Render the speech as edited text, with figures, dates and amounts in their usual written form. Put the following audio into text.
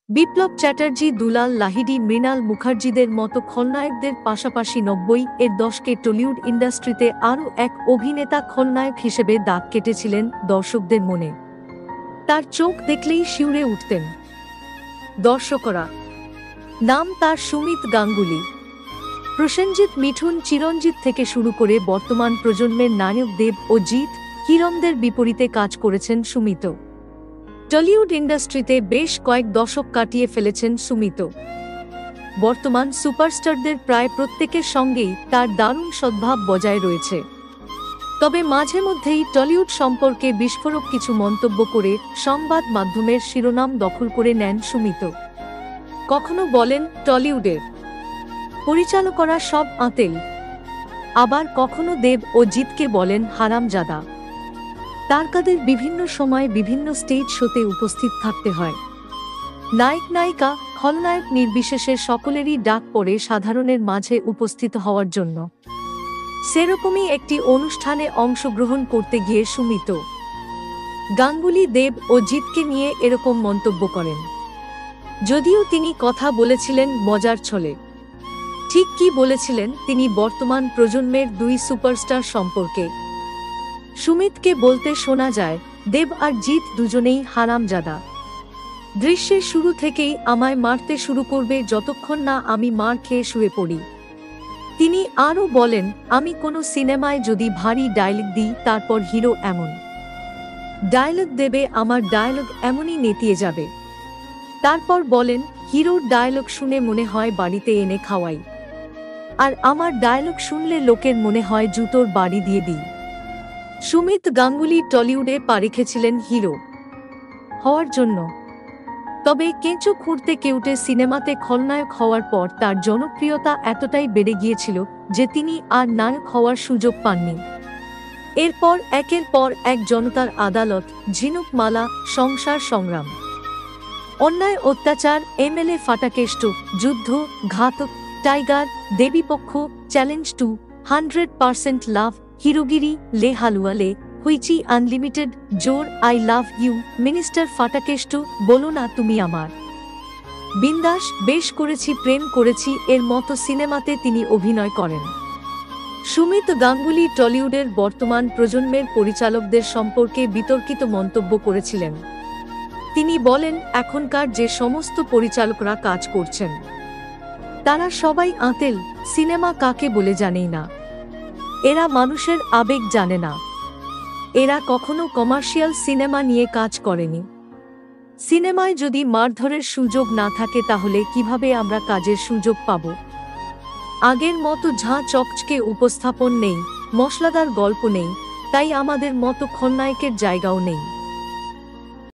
বিপ্লব চ্যাটার্জি, দুলাল লাহিড়ী, মৃণাল মুখার্জিদের মতো খলনায়কদের পাশাপাশি ৯০-এর দশকে টলিউড ইন্ডাস্ট্রিতে আরও এক অভিনেতা খলনায়ক হিসেবে দাগ কেটেছিলেন দর্শকদের মনে। তার চোখ দেখলেই শিউরে উঠতেন দর্শকরা। নাম তার সুমিত গাঙ্গুলি। প্রসেনজিৎ, মিঠুন, চিরঞ্জিত থেকে শুরু করে বর্তমান প্রজন্মের নায়ক দেব ও জিৎ, হিরণদের বিপরীতে কাজ করেছেন সুমিত। টলিউড ইন্ডাস্ট্রিতে বেশ কয়েক দশক কাটিয়ে ফেলেছেন সুমিত। বর্তমান সুপারস্টারদের প্রায় প্রত্যেকের সঙ্গেই তার দারুণ সদ্ভাব বজায় রয়েছে। তবে মাঝে মধ্যেই টলিউড সম্পর্কে বিস্ফোরক কিছু মন্তব্য করে সংবাদ মাধ্যমের শিরোনাম দখল করে নেন সুমিত। কখনো বলেন টলিউডের পরিচালকরা সব আঁতেল, আবার কখনো দেব ও জিৎকে বলেন হারামজাদা। তারকাদের বিভিন্ন সময় বিভিন্ন স্টেজ শোতে উপস্থিত থাকতে হয়। নায়ক নায়িকা খলনায়ক নির্বিশেষে সকলেরই ডাক পড়ে সাধারণের মাঝে উপস্থিত হওয়ার জন্য। সেরকমই একটি অনুষ্ঠানে অংশগ্রহণ করতে গিয়ে সুমিত গাঙ্গুলি দেব ও জিৎকে নিয়ে এরকম মন্তব্য করেন। যদিও তিনি কথা বলেছিলেন মজার ছলে। ঠিক কি বলেছিলেন তিনি বর্তমান প্রজন্মের দুই সুপারস্টার সম্পর্কে? সুমিতকে বলতে শোনা যায়, দেব আর জিৎ দুজনেই হারামজাদা। দৃশ্যের শুরু থেকেই আমায় মারতে শুরু করবে যতক্ষণ না আমি মার খেয়ে শুয়ে পড়ি। তিনি আরও বলেন, আমি কোনো সিনেমায় যদি ভারী ডায়লগ দিই তারপর হিরো এমন ডায়লগ দেবে, আমার ডায়লগ এমনই নেতিয়ে যাবে। তারপর বলেন, হিরোর ডায়লগ শুনে মনে হয় বাড়িতে এনে খাওয়াই, আর আমার ডায়লগ শুনলে লোকের মনে হয় জুতোর বাড়ি দিয়ে দিই। সুমিত গাঙ্গুলি টলিউডে পা রেখেছিলেন হিরো হওয়ার জন্য। তবে কেঁচো খুঁড়তে কেউটে সিনেমাতে খলনায়ক হওয়ার পর তার জনপ্রিয়তা এতটাই বেড়ে গিয়েছিল যে তিনি আর নায়ক হওয়ার সুযোগ পাননি। এরপর একের পর এক জনতার আদালত, ঝিনুক মালা, সংসার সংগ্রাম, অন্যায় অত্যাচার, MLA Fatakesto, Yuddho, Ghatak, tiger, Debipaksha, challenge two, 100% love, হিরোগিরি, Le Halua, Le unlimited, Jor, I love you, minister Fatakesto, বলো না তুমি আমার, বিন্দাস, বেশ করেছি, প্রেম করেছি এর মতো সিনেমাতে তিনি অভিনয় করেন। সুমিত গাঙ্গুলি টলিউডের বর্তমান প্রজন্মের পরিচালকদের সম্পর্কে বিতর্কিত মন্তব্য করেছিলেন। তিনি বলেন, এখনকার যে সমস্ত পরিচালকরা কাজ করছেন তারা সবাই আঁতেল। সিনেমা কাকে বলে জানেই না। এরা মানুষের আবেগ জানে না। এরা কখনো কমার্শিয়াল সিনেমা নিয়ে কাজ করেনি। সিনেমায় যদি মারধরের সুযোগ না থাকে তাহলে কিভাবে আমরা কাজের সুযোগ পাব? আগের মতো ঝাঁ চকচকে উপস্থাপন নেই, মশলাদার গল্প নেই, তাই আমাদের মতো খলনায়কের জায়গাও নেই।